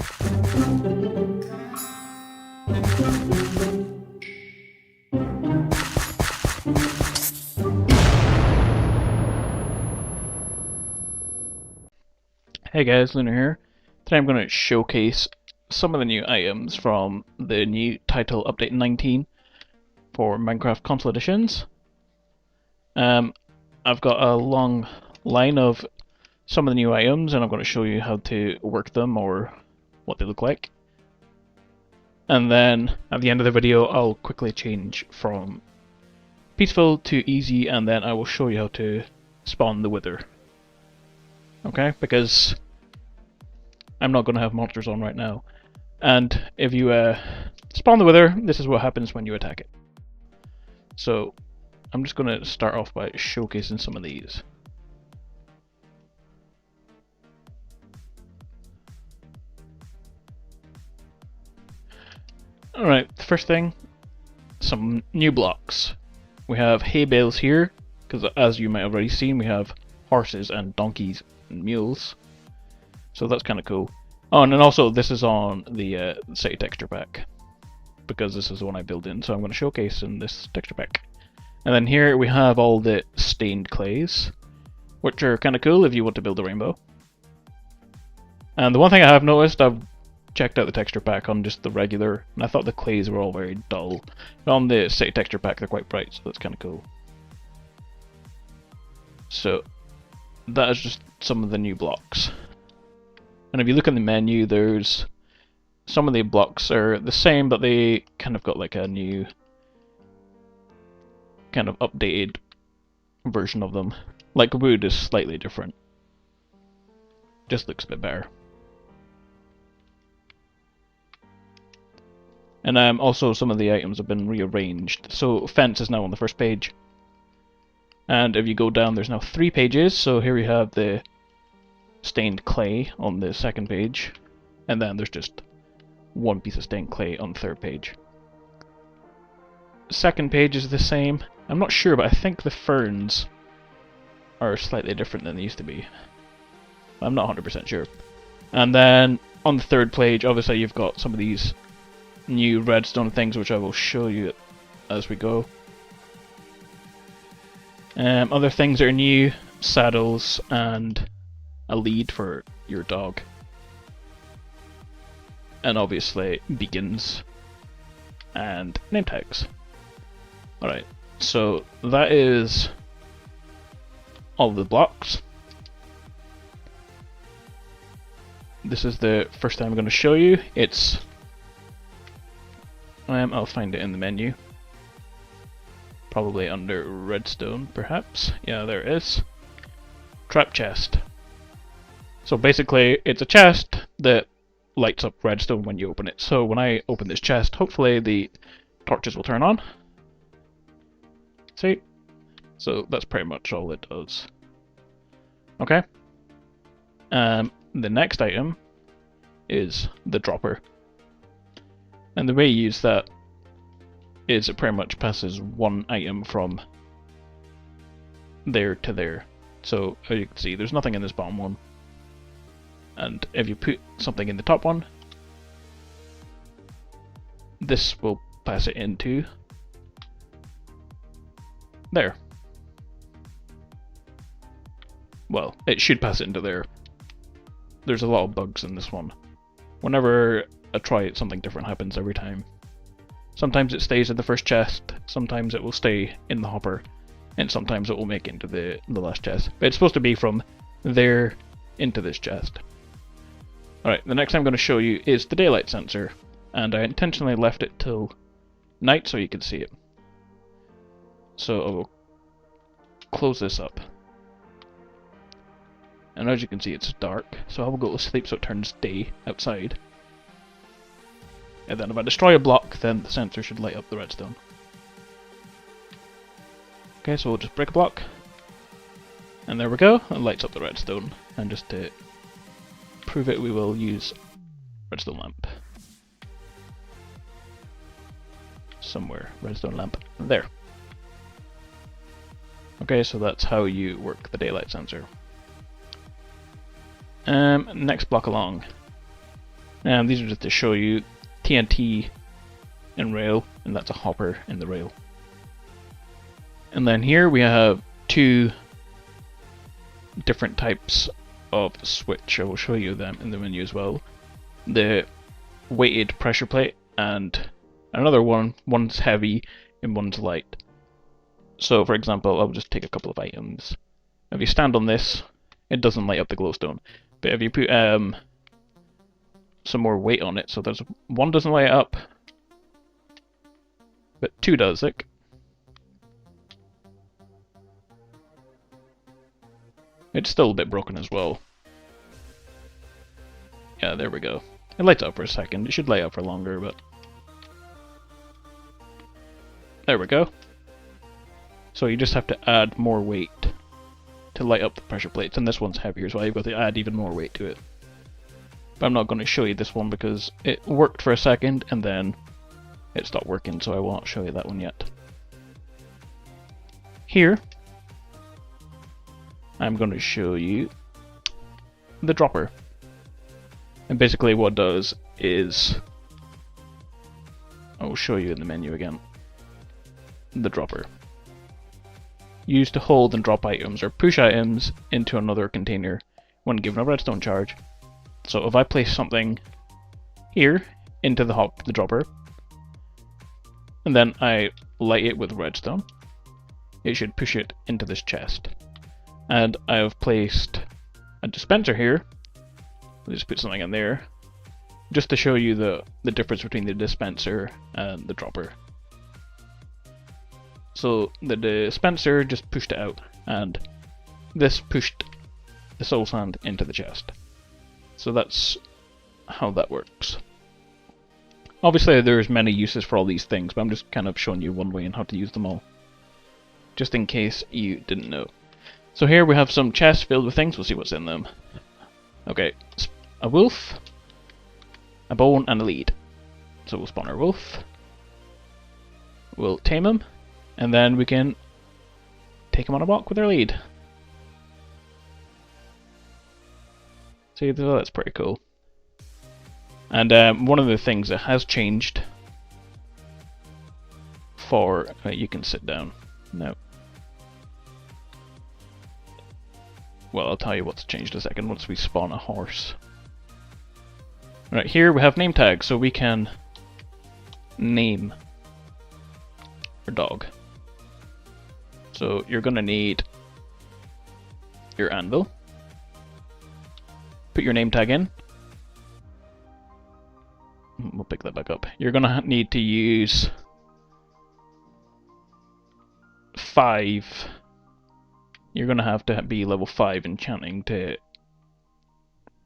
Hey guys, Lunar here. Today I'm going to showcase some of the new items from the new title update 19 for Minecraft console editions. I've got a long line of some of the new items and I'm going to show you how to work them or what they look like. And then at the end of the video I'll quickly change from peaceful to easy and then I will show you how to spawn the wither. Okay, because I'm not going to have monsters on right now. And if you spawn the wither, this is what happens when you attack it. So I'm just going to start off by showcasing some of these. Alright, the first thing, some new blocks. We have hay bales here, because as you might have already seen, we have horses and donkeys and mules. So that's kind of cool. Oh, and then also this is on the city texture pack, because this is the one I built in, so I'm going to showcase in this texture pack. And then here we have all the stained clays, which are kind of cool if you want to build a rainbow. And the one thing I have noticed, I've checked out the texture pack on just the regular, and I thought the clays were all very dull. But on the city texture pack they're quite bright, so that's kind of cool. So that is just some of the new blocks. And if you look in the menu, there's some of the blocks are the same, but they kind of got like a new kind of updated version of them. Like wood is slightly different. Just looks a bit better. And also some of the items have been rearranged. So fence is now on the first page. And if you go down, there's now 3 pages. So here we have the stained clay on the second page, and then there's just one piece of stained clay on the third page. Second page is the same. I'm not sure, but I think the ferns are slightly different than they used to be. I'm not 100% sure. And then on the third page, obviously you've got some of these new redstone things, which I will show you as we go. Other things that are new, saddles and a lead for your dog. And obviously beacons and name tags. Alright, so that is all the blocks. This is the first thing I'm going to show you. It's I'll find it in the menu. Probably under redstone, perhaps. Yeah, there it is. Trap chest. So basically, it's a chest that lights up redstone when you open it. So when I open this chest, hopefully the torches will turn on. See? So that's pretty much all it does. Okay. The next item is the dropper. And the way you use that is it pretty much passes one item from there to there. So as you can see, there's nothing in this bottom one. And if you put something in the top one, this will pass it into there. Well, it should pass it into there. There's a lot of bugs in this one. Whenever I try it, something different happens every time. Sometimes it stays in the first chest, sometimes it will stay in the hopper, and sometimes it will make it into the last chest. But it's supposed to be from there into this chest. Alright, the next thing I'm going to show you is the daylight sensor, and I intentionally left it till night so you can see it. So I will close this up. And as you can see, it's dark, so I will go to sleep so it turns day outside. And then if I destroy a block, then the sensor should light up the redstone. Okay, so we'll just break a block. And there we go, it lights up the redstone. And just to prove it, we will use redstone lamp. Somewhere, redstone lamp, there. Okay, so that's how you work the daylight sensor. Next block along. And these are just to show you TNT in rail, and that's a hopper in the rail. And then here we have two different types of switch. I will show you them in the menu as well. The weighted pressure plate and another one. One's heavy and one's light. So for example, I'll just take a couple of items. If you stand on this, it doesn't light up the glowstone. But if you put some more weight on it, so there's one doesn't light up, but two does, like. It's still a bit broken as well. Yeah, there we go. It lights up for a second. It should light up for longer, but... There we go. So you just have to add more weight to light up the pressure plates, and this one's heavier, so I've got to add even more weight to it. But I'm not going to show you this one because it worked for a second, and then it stopped working, so I won't show you that one yet. Here, I'm going to show you the dropper. And basically what it does is, I'll show you in the menu again, the dropper. Used to hold and drop items or push items into another container when given a redstone charge. So if I place something here into the dropper, and then I light it with redstone, it should push it into this chest. And I have placed a dispenser here. I'll just put something in there, just to show you the difference between the dispenser and the dropper. So the dispenser just pushed it out, and this pushed the soul sand into the chest. So that's how that works. Obviously there's many uses for all these things, but I'm just kind of showing you one way and how to use them all, just in case you didn't know. So here we have some chests filled with things. We'll see what's in them. Okay, a wolf, a bone, and a lead. So we'll spawn our wolf. We'll tame him, and then we can take him on a walk with our lead. See, that's pretty cool. And one of the things that has changed for... you can sit down. No. Well, I'll tell you what's changed in a second once we spawn a horse. Right, here we have name tags, so we can name our dog. So you're gonna need your anvil. Put your name tag in. We'll pick that back up. You're gonna need to use 5. You're gonna have to be level 5 enchanting to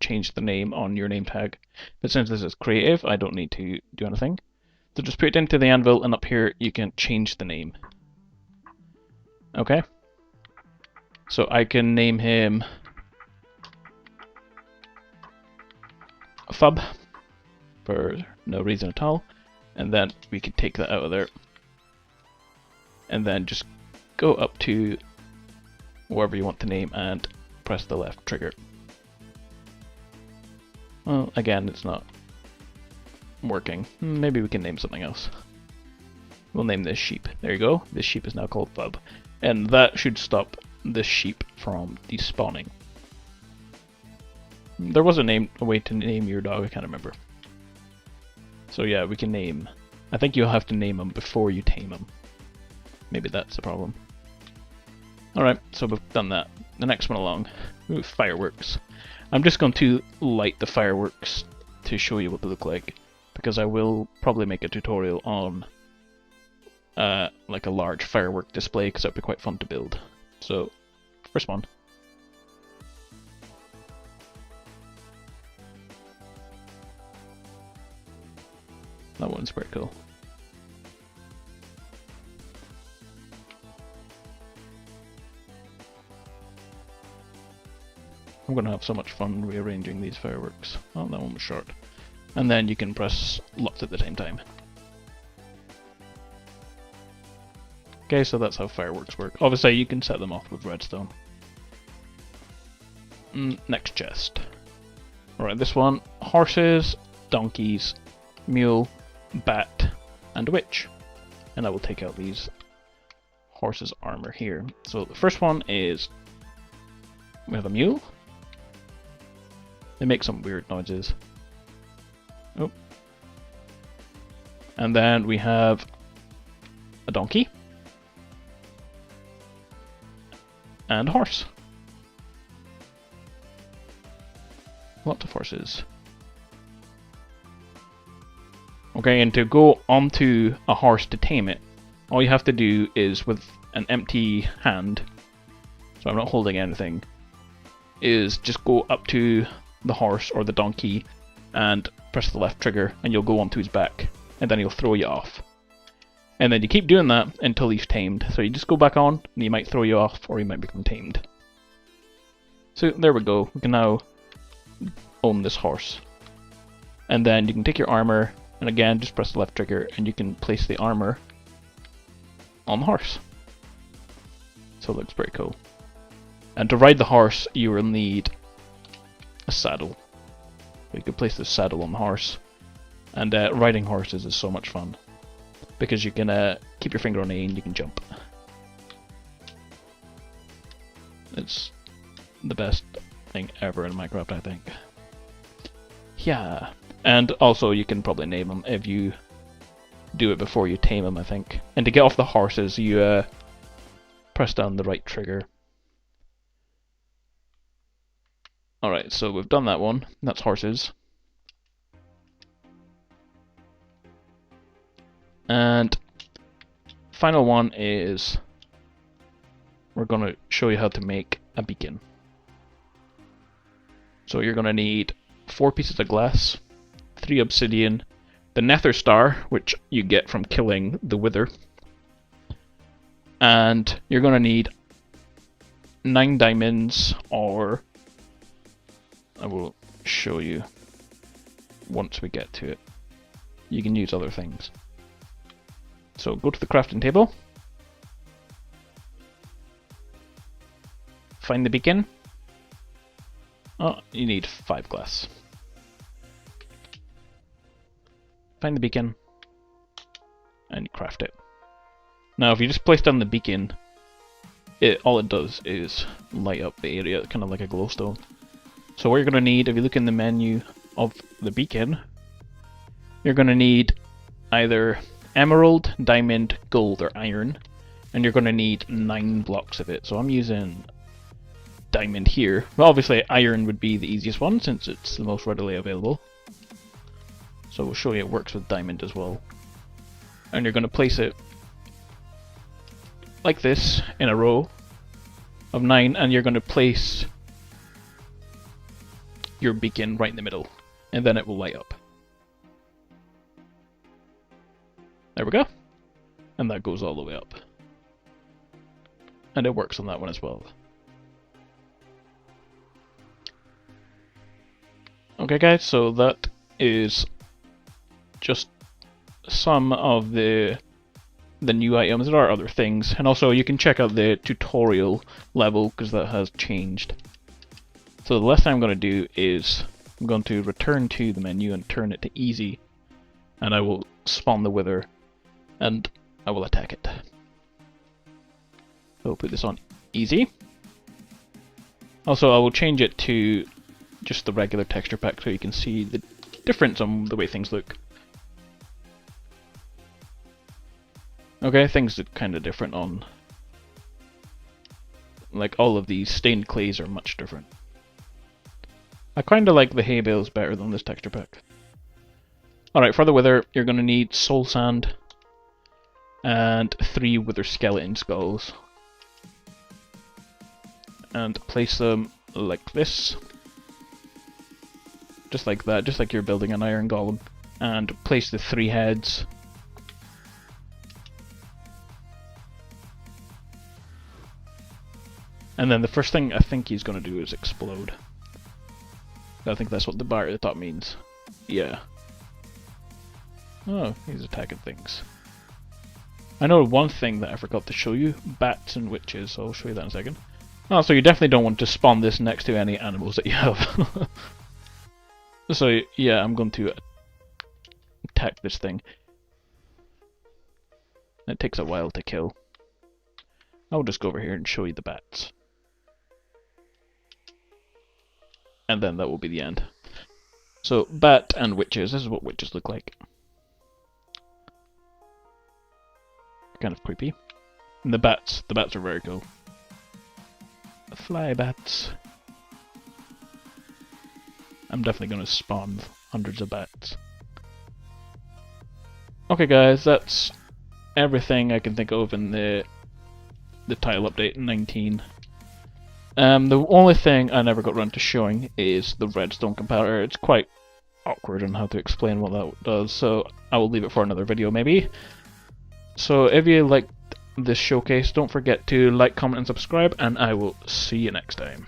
change the name on your name tag. But since this is creative, I don't need to do anything. So just put it into the anvil, and up here you can change the name. Okay? So I can name him Fub for no reason at all, and then we can take that out of there, and then just go up to wherever you want to name and press the left trigger. Well, again, it's not working. Maybe we can name something else. We'll name this sheep. There you go. This sheep is now called Fub, and that should stop this sheep from despawning. There was a way to name your dog, I can't remember. So yeah, we can name. I think you'll have to name them before you tame them. Maybe that's the problem. Alright, so we've done that. The next one along. Ooh, fireworks. I'm just going to light the fireworks to show you what they look like, because I will probably make a tutorial on like a large firework display, because that'd be quite fun to build. So, first one. That one's pretty cool. I'm gonna have so much fun rearranging these fireworks. Oh, that one was short. And then you can press lots at the same time. Okay, so that's how fireworks work. Obviously, you can set them off with redstone. Next chest. Alright, this one, horses donkeys, mule, bat, and witch. And I will take out these horses' armor here. So the first one is, we have a mule. They make some weird noises. Oh. And then we have a donkey. And a horse. Lots of horses. Okay, and to go onto a horse to tame it, all you have to do is with an empty hand, so I'm not holding anything, is just go up to the horse or the donkey and press the left trigger and you'll go onto his back and then he'll throw you off. And then you keep doing that until he's tamed. So you just go back on and he might throw you off or he might become tamed. So there we go, we can now own this horse. And then you can take your armor and again just press the left trigger and you can place the armor on the horse. So it looks pretty cool. And to ride the horse you will need a saddle. You can place the saddle on the horse. And riding horses is so much fun. Because you can keep your finger on A and you can jump. It's the best thing ever in Minecraft, I think. Yeah. And also you can probably name them if you do it before you tame them, I think. And to get off the horses you press down the right trigger. Alright, so we've done that one. That's horses. And final one is we're going to show you how to make a beacon. So you're going to need 4 pieces of glass, 3 obsidian, the nether star, which you get from killing the wither, and you're going to need 9 diamonds, or I will show you once we get to it. You can use other things. So go to the crafting table, find the beacon. Oh, you need 5 glass. Find the beacon and you craft it. Now if you just place down the beacon, all it does is light up the area, kind of like a glowstone. So what you're going to need, if you look in the menu of the beacon, you're going to need either emerald, diamond, gold, or iron, and you're going to need 9 blocks of it. So I'm using diamond here. Well, obviously iron would be the easiest one since it's the most readily available. So we'll show you it works with diamond as well. And you're going to place it like this in a row of 9, and you're going to place your beacon right in the middle, and then it will light up. There we go. And that goes all the way up. And it works on that one as well. Okay guys, so that is just some of the new items. There are other things, and also you can check out the tutorial level because that has changed. So the last thing I'm going to do is I'm going to return to the menu and turn it to easy, and I will spawn the wither and I will attack it. So I'll put this on easy. Also I will change it to just the regular texture pack so you can see the difference on the way things look. Okay, things look kind of different on, like all of these stained clays are much different. I kind of like the hay bales better than this texture pack. Alright, for the wither, you're going to need soul sand and 3 wither skeleton skulls. And place them like this. Just like that, just like you're building an iron golem. And place the 3 heads. And then the first thing I think he's going to do is explode. I think that's what the bar at the top means. Yeah. Oh, he's attacking things. I know one thing that I forgot to show you. Bats and witches, so I'll show you that in a second. Oh, so you definitely don't want to spawn this next to any animals that you have. So yeah, I'm going to attack this thing. It takes a while to kill. I'll just go over here and show you the bats. And then that will be the end. So, bat and witches. This is what witches look like. Kind of creepy. And the bats are very cool. The fly bats. I'm definitely going to spawn hundreds of bats. Okay guys, that's everything I can think of in the tile update 19. The only thing I never got around to showing is the redstone comparator. It's quite awkward on how to explain what that does, so I will leave it for another video maybe. So if you liked this showcase, don't forget to like, comment and subscribe, and I will see you next time.